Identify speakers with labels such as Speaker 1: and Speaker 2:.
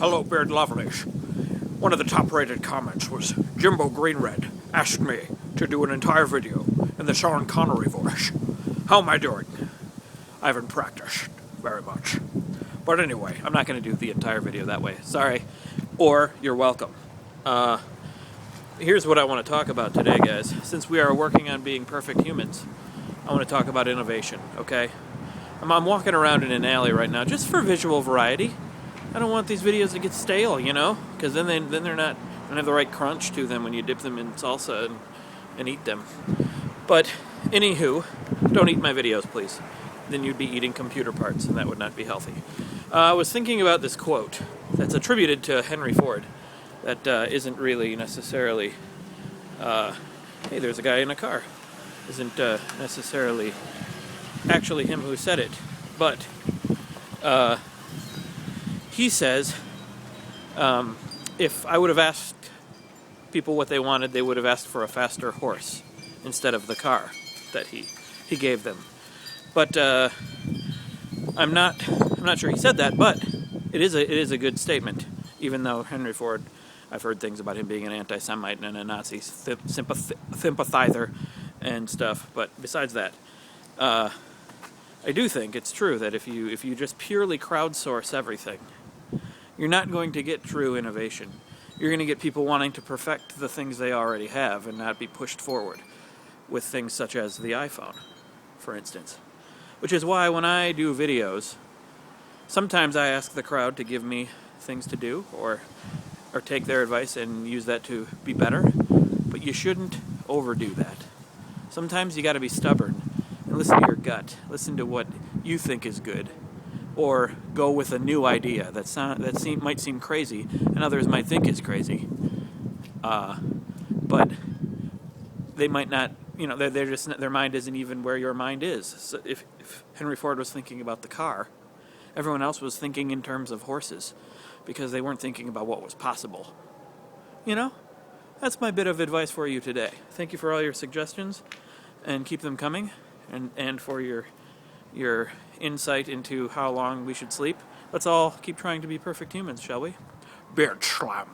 Speaker 1: Hello, Beard Lovelies. One of the top-rated comments was Jimbo Greenred asked me to do an entire video in the Sean Connery voice. How am I doing? I haven't practiced very much. But anyway, I'm not going to do the entire video that way. Sorry. Or you're welcome. Here's what I want to talk about today, guys. Since we are working on being perfect humans, I want to talk about innovation, okay? I'm walking around in an alley right now just for visual variety. I don't want these videos to get stale, you know? Because then they're not, don't have the right crunch to them when you dip them in salsa and eat them. But, anywho, don't eat my videos, please. Then you'd be eating computer parts, and that would not be healthy. I was thinking about this quote that's attributed to Henry Ford that isn't really necessarily, hey, there's a guy in a car. Isn't necessarily actually him who said it. But, he says, if I would have asked people what they wanted, they would have asked for a faster horse instead of the car that he gave them. But I'm not sure he said that, but it is a good statement. Even though Henry Ford, I've heard things about him being an anti-Semite and a Nazi sympathizer and stuff. But besides that, I do think it's true that if you just purely crowdsource everything, you're not going to get true innovation. You're going to get people wanting to perfect the things they already have and not be pushed forward with things such as the iPhone, for instance. Which is why when I do videos, sometimes I ask the crowd to give me things to do or take their advice and use that to be better. But you shouldn't overdo that. Sometimes you got to be stubborn and listen to your gut. Listen to what you think is good. Or go with a new idea that might seem crazy and others might think is crazy. But they might not, you know, they're just, their mind isn't even where your mind is. So if Henry Ford was thinking about the car, everyone else was thinking in terms of horses because they weren't thinking about what was possible. You know? That's my bit of advice for you today. Thank you for all your suggestions and keep them coming and for your insight into how long we should sleep. Let's all keep trying to be perfect humans, shall we? Beard slam.